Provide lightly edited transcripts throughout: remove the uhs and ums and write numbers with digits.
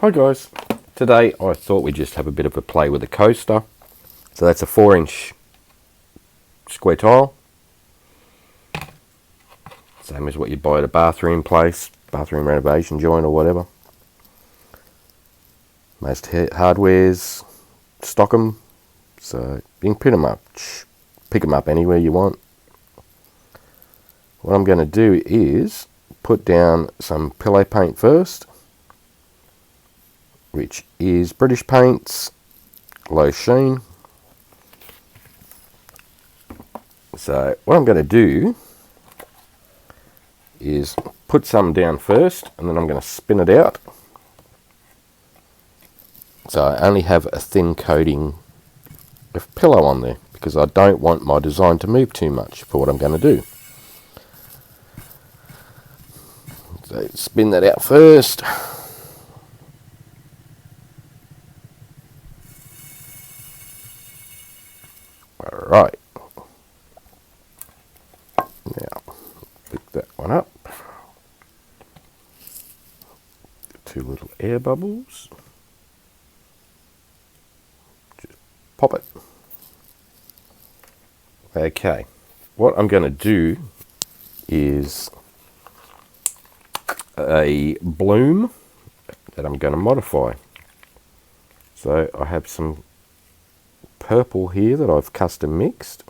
Hi guys, today I thought we'd just have a bit of a play with the coaster. So that's a 4-inch square tile, same as what you'd buy at a bathroom place, bathroom renovation joint or whatever. Most hardwares stock them, so you can pick them up anywhere you want. What I'm going to do is put down some pillow paint first, which is British Paints Low Sheen. So what I'm going to do is put some down first, and then I'm going to spin it out. So I only have a thin coating of pillow on there because I don't want my design to move too much for what I'm going to do. So spin that out first. Alright. Now, pick that one up. Two little air bubbles. Just pop it. Okay. What I'm going to do is a bloom that I'm going to modify. So I have some purple here that I've custom mixed.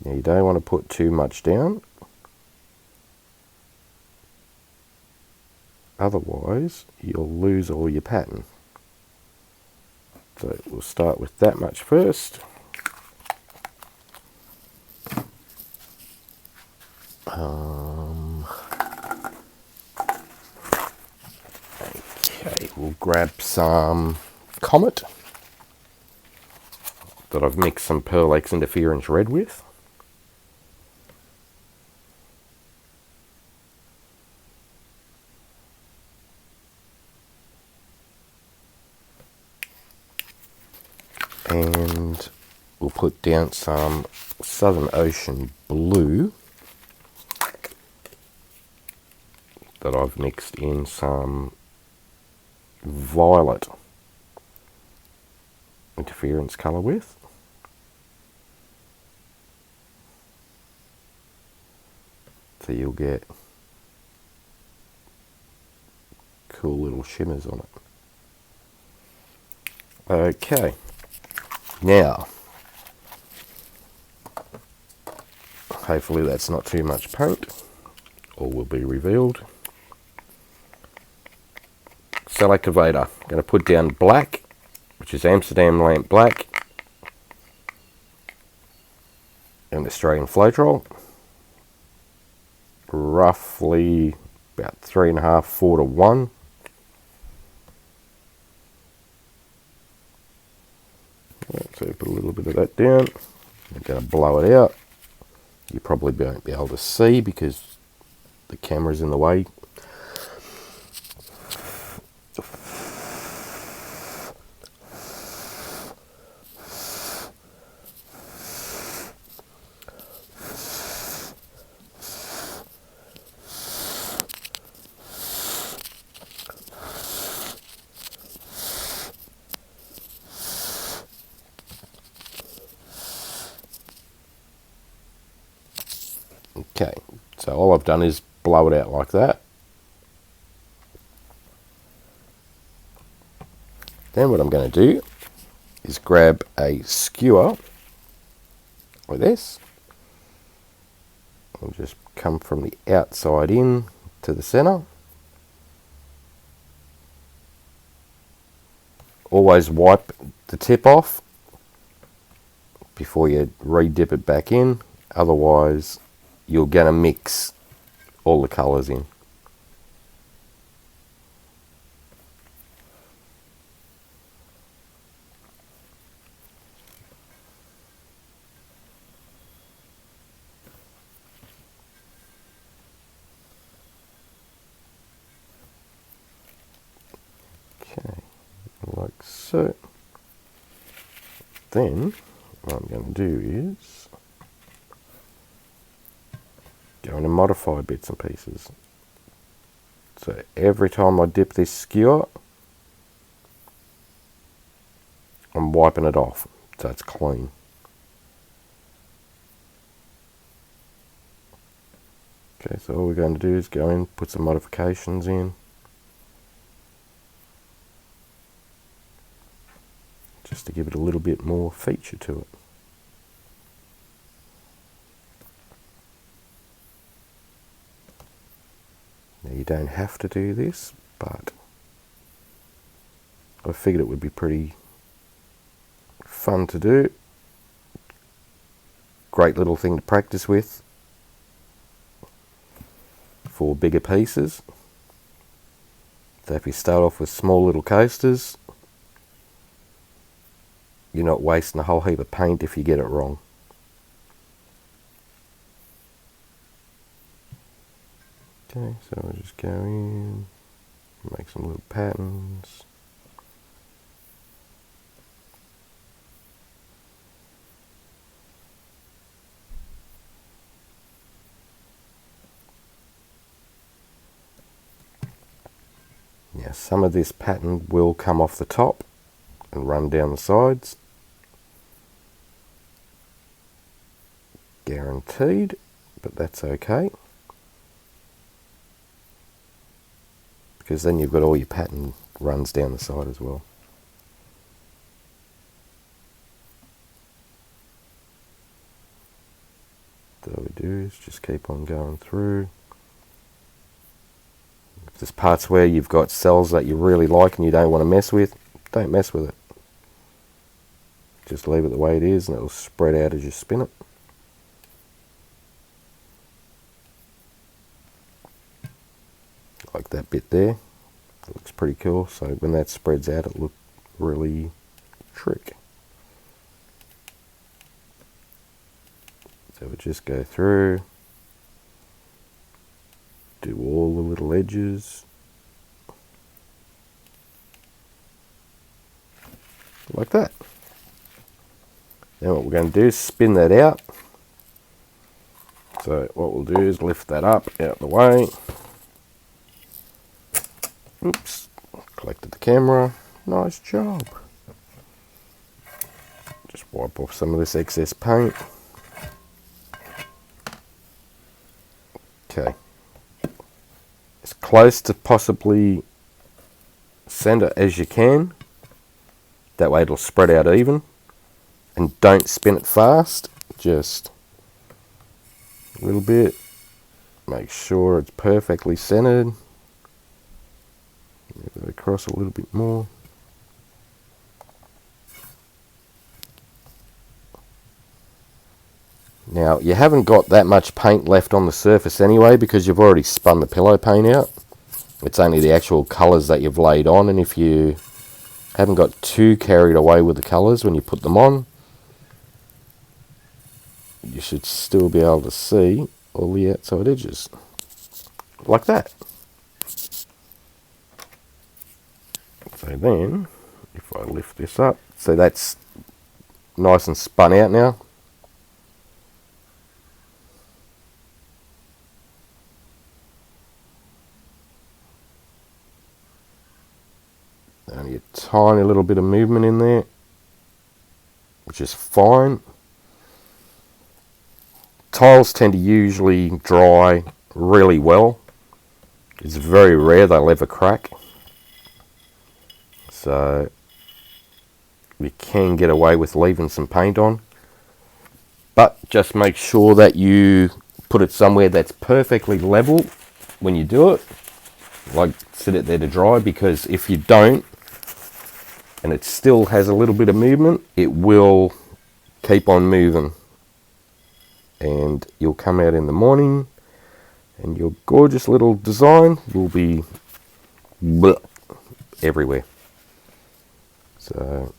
Now you don't want to put too much down, otherwise you'll lose all your pattern. So we'll start with that much first. Okay, we'll grab some Comet that I've mixed some Pearl X Interference Red with. And we'll put down some Southern Ocean Blue that I've mixed in some violet interference colour with. So you'll get cool little shimmers on it. Okay, now hopefully that's not too much paint, all will be revealed. Cell activator, I'm going to put down black, which is Amsterdam Lamp Black and Australian Floetrol. Roughly about 3.5, 4 to 1. So put a little bit of that down. I'm going to blow it out. You probably won't be able to see because the camera's in the way. Okay, so all I've done is blow it out like that. Then what I'm going to do is grab a skewer like this. I'll just come from the outside in to the center. Always wipe the tip off before you re-dip it back in, otherwise you're going to mix all the colours in. Okay, like so. Then what I'm going to do is go in and modify bits and pieces. So every time I dip this skewer, I'm wiping it off so it's clean. Okay, so all we're going to do is go in, put some modifications in. Just to give it a little bit more feature to it. Now you don't have to do this, but I figured it would be pretty fun to do. Great little thing to practice with for bigger pieces. So if you start off with small little coasters, you're not wasting a whole heap of paint if you get it wrong. Okay, so we'll just go in, make some little patterns. Now some of this pattern will come off the top and run down the sides. Guaranteed, but that's okay. Because then you've got all your pattern runs down the side as well. So all we do is just keep on going through. If there's parts where you've got cells that you really like and you don't want to mess with, don't mess with it. Just leave it the way it is and it'll spread out as you spin it. Like that bit there. It looks pretty cool. So when that spreads out, it looks really trick. So we just go through, do all the little edges. Like that. Now what we're going to do is spin that out. So what we'll do is lift that up out the way. Oops, collected the camera. Nice job. Just wipe off some of this excess paint. Okay. As close to possibly center as you can. That way it'll spread out even. And don't spin it fast. Just a little bit. Make sure it's perfectly centered. Move it across a little bit more. Now, you haven't got that much paint left on the surface anyway because you've already spun the pillow paint out. It's only the actual colours that you've laid on, and if you haven't got too carried away with the colours when you put them on, you should still be able to see all the outside edges. Like that. So then, if I lift this up, so that's nice and spun out now. Only a tiny little bit of movement in there, which is fine. Tiles tend to usually dry really well. It's very rare they'll ever crack. So you can get away with leaving some paint on. But just make sure that you put it somewhere that's perfectly level when you do it. Like sit it there to dry, because if you don't, and it still has a little bit of movement, it will keep on moving. And you'll come out in the morning and your gorgeous little design will be everywhere. So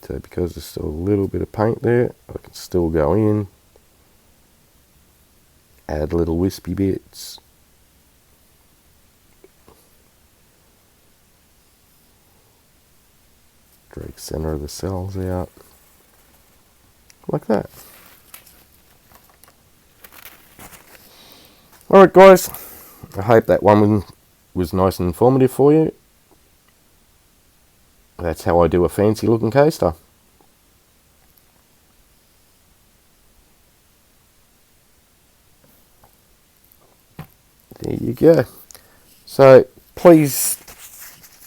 because there's still a little bit of paint there, I can still go in, add little wispy bits. Drag center of the cells out. Like that. Alright guys, I hope that one was nice and informative for you. That's how I do a fancy looking coaster. There you go. So please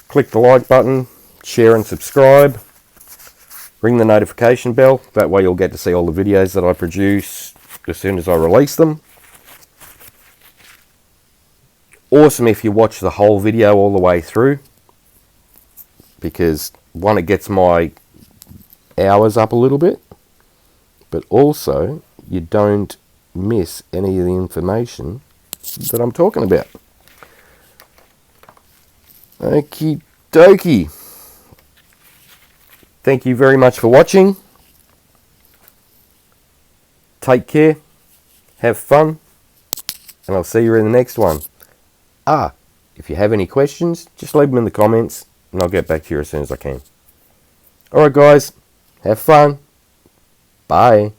click the like button, share and subscribe. Ring the notification bell. That way you'll get to see all the videos that I produce as soon as I release them. Awesome if you watch the whole video all the way through, because one, it gets my hours up a little bit, but also you don't miss any of the information that I'm talking about. Okie dokie. Thank you very much for watching. Take care, have fun, and I'll see you in the next one. If you have any questions, just leave them in the comments and I'll get back to you as soon as I can. Alright guys, have fun. Bye.